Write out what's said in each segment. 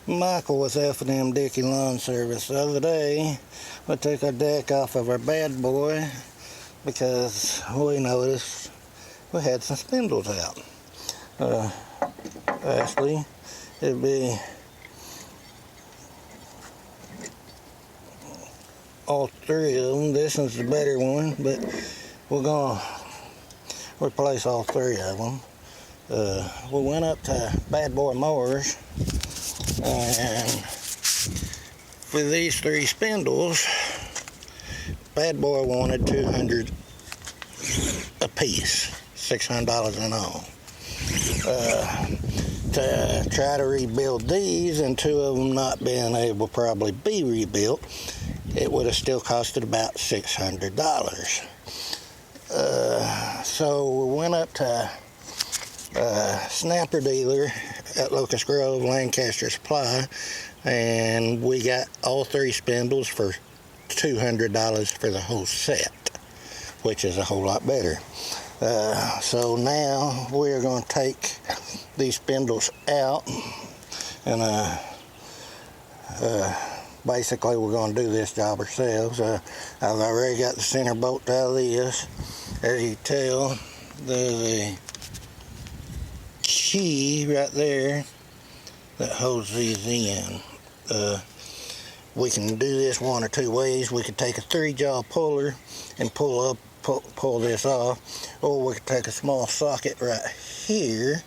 Michael with F&M Dickey Lawn Service. The other day, we took our deck off of our bad boy because we noticed we had some spindles out. Actually, it'd be all three of them. This one's the better one, but we're gonna replace all three of them. We went up to Bad Boy Mowers, and for these three spindles, Bad Boy wanted $200 a piece, $600 in all. To try to rebuild these, and two of them not being able to probably be rebuilt, it would have still costed about $600. So we went up to Snapper dealer at Locust Grove, Lancaster Supply, and we got all three spindles for $200 for the whole set, which is a whole lot better. So now we're going to take these spindles out, and basically we're going to do this job ourselves. I've already got the center bolt out of this. As you can tell, there's a key right there that holds these in. We can do this one or two ways. We could take a 3-jaw puller and pull this off, or we could take a small socket right here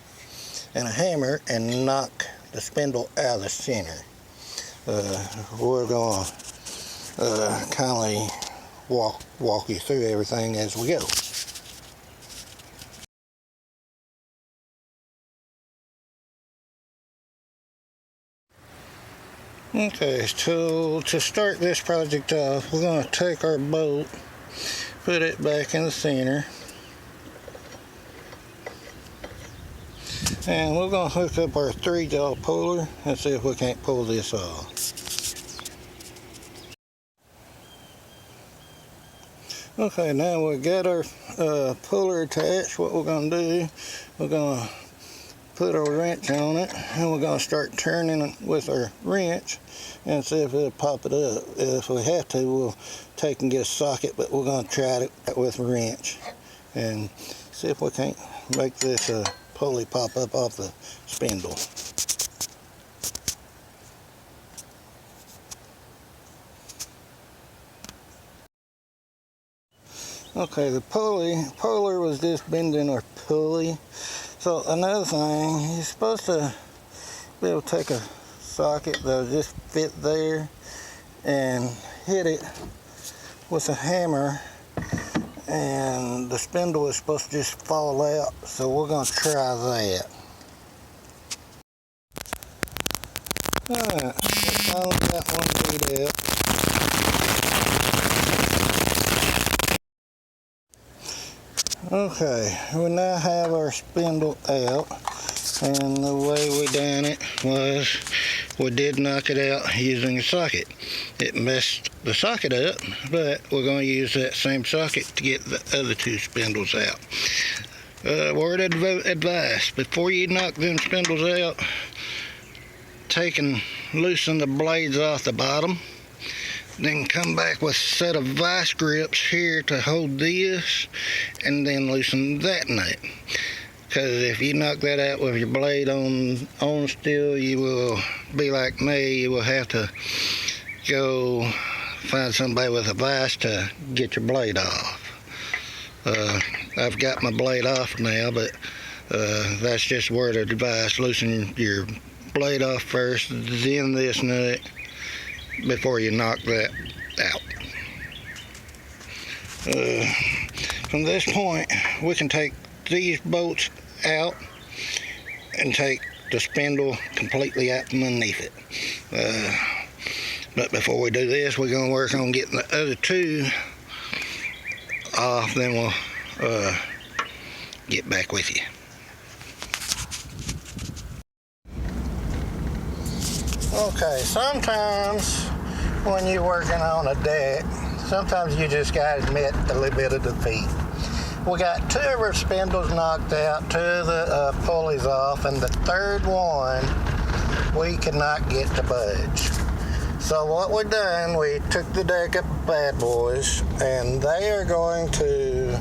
and a hammer and knock the spindle out of the center. We're going to kindly walk you through everything as we go. Okay, so to start this project off, we're going to take our bolt, put it back in the center, and we're going to hook up our 3-jaw puller and see if we can't pull this off. Okay, now we got our puller attached. What we're going to do, we're going to put our wrench on it, and we're going to start turning it with our wrench and see if it'll pop it up. If we have to, we'll take and get a socket, but we're going to try it with a wrench and see if we can't make this pulley pop up off the spindle. Okay, the puller was just bending our pulley. So another thing, you're supposed to be able to take a socket that'll just fit there and hit it with a hammer, and the spindle is supposed to just fall out. So we're going to try that. Alright, we finally got one beat out. Okay, we now have our spindle out, and the way we done it was we did knock it out using a socket. It messed the socket up, but we're going to use that same socket to get the other two spindles out. Word of advice, before you knock them spindles out, take and loosen the blades off the bottom. Then come back with a set of vice grips here to hold this, and then loosen that nut. Because if you knock that out with your blade on still, you will be like me. You will have to go find somebody with a vise to get your blade off. I've got my blade off now, but that's just word of advice. Loosen your blade off first, then this nut, before you knock that out. From this point, we can take these bolts out and take the spindle completely out from underneath it. But before we do this, we're going to work on getting the other two off, then we'll get back with you. Okay, sometimes when you're working on a deck, sometimes you just gotta admit a little bit of defeat. We got two of our spindles knocked out, two of the pulleys off, and the third one we could not get to budge. So what we done, we took the deck up bad boys, and they are going to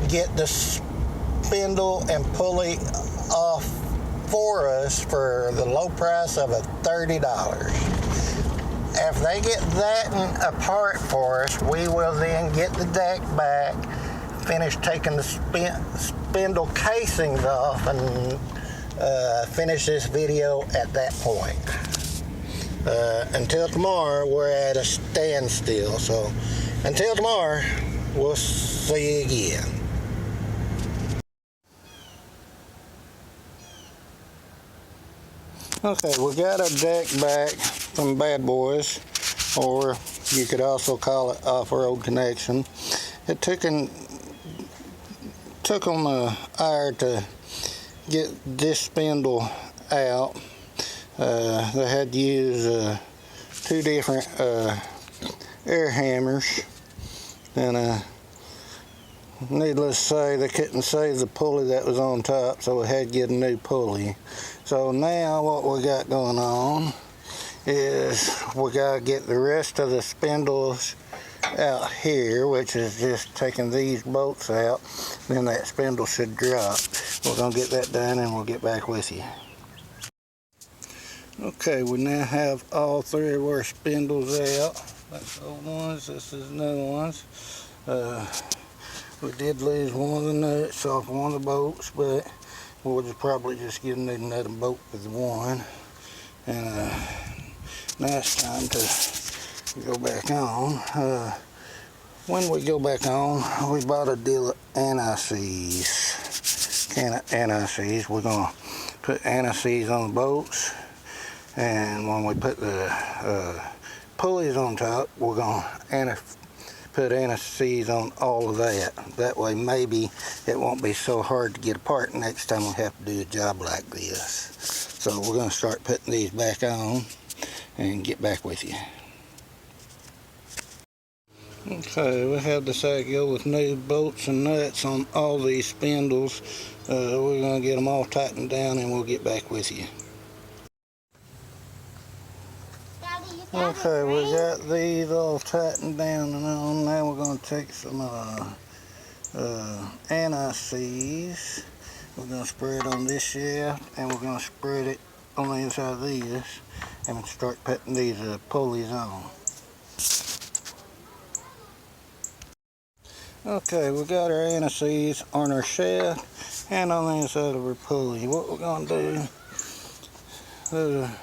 get the spindle and pulley off for us for the low price of $30. If they get that apart for us, we will then get the deck back, finish taking the spindle casings off, and finish this video at that point. Until tomorrow, we're at a standstill. So until tomorrow, we'll see you again. Okay, we got our deck back from Bad Boys, or you could also call it Off-Road Connection. It took them an hour to get this spindle out. They had to use 2 different air hammers, and needless to say, they couldn't save the pulley that was on top, so we had to get a new pulley. So now what we got going on is we gotta get the rest of the spindles out here, which is just taking these bolts out. Then that spindle should drop. We're gonna get that done and we'll get back with you. Okay, we now have all 3 of our spindles out. That's old ones, this is new ones. We did lose one of the nuts off one of the bolts, but we'll probably just give them another bolt with one. And now it's time to go back on. When we go back on, we bought a deal of anti-seize. Can of anti-seize. We're going to put anti-seize on the bolts, and when we put the pulleys on top, we're going to put anti-seize on all of that. That way maybe it won't be so hard to get apart next time we have to do a job like this. So we're going to start putting these back on and get back with you. Okay, we have decided to go with new bolts and nuts on all these spindles. We're going to get them all tightened down and we'll get back with you. Okay, we got these all tightened down and on. Now we're going to take some anti-seize. We're going to spray it on this shaft, and we're going to spread it on the inside of these, and start putting these pulleys on. Okay, we got our anti-seize on our shaft and on the inside of our pulley. What we're going to do, there's a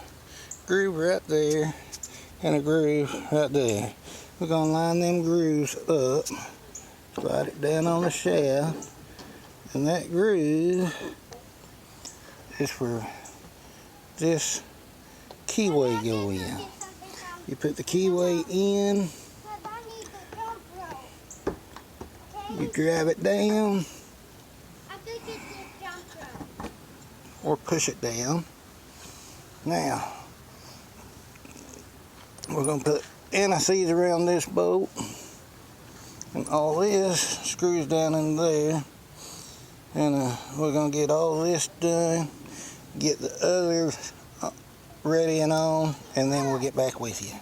groove right there and a groove right there. We're going to line them grooves up, slide it down on the shaft, and that groove is for this keyway go in. You put the keyway in, you drive it down or push it down. Now we're going to put anti-seize around this bolt, and all this screws down in there, and we're going to get all this done, get the others ready and on, and then we'll get back with you.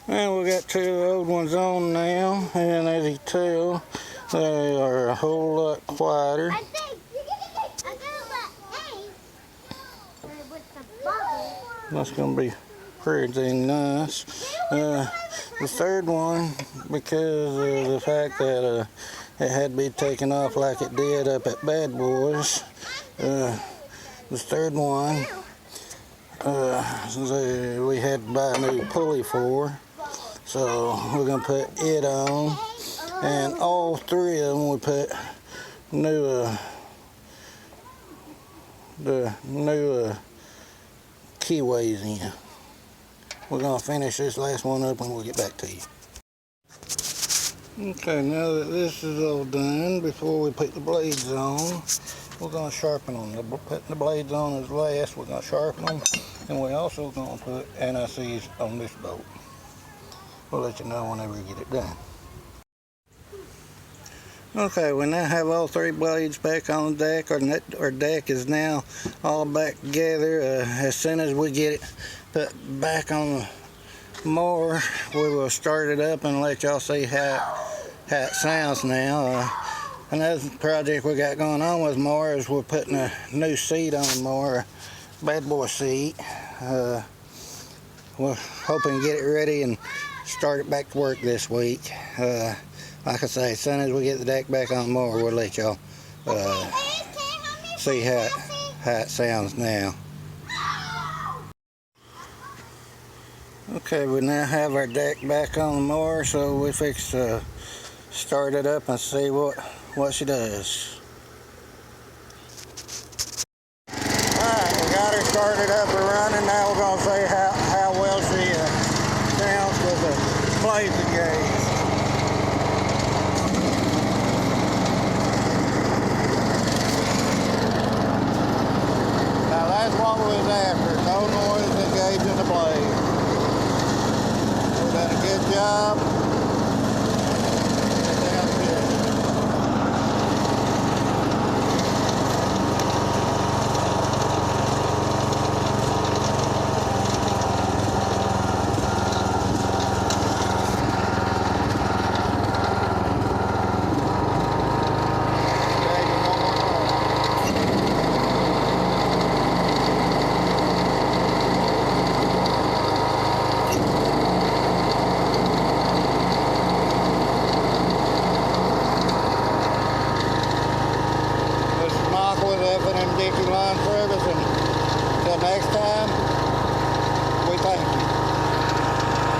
And we got 2 old ones on now, and as you tell, they are a whole lot quieter. That's going to be pretty nice. The third one, because of the fact that it had to be taken off like it did up at Bad Boys, the third one we had to buy a new pulley for, so we're going to put it on, and all 3 of them we put the new keyways in. We're going to finish this last one up and we'll get back to you. Okay, now that this is all done, before we put the blades on, we're going to sharpen them. Putting the blades on is last. We're going to sharpen them, and we're also going to put anti-seize on this bolt. We'll let you know whenever we get it done. Okay, we now have all 3 blades back on the deck. Our deck is now all back together. As soon as we get it put back on the mower, we will start it up and let y'all see how it sounds now. Another project we got going on with mower is we're putting a new seat on the mower, a bad boy seat. We're hoping to get it ready and start it back to work this week. Like I say, as soon as we get the deck back on the mower, we'll let y'all see how it sounds now. Okay, we now have our deck back on the mower, so we fix to start it up and see what she does. Alright, we got her started up and running. Now we're going to see how well she sounds with the blades engaged. Now that's what we was after, no noise engaging the blade. We've done a good job. It sounds good. Dickey line service, and until next time,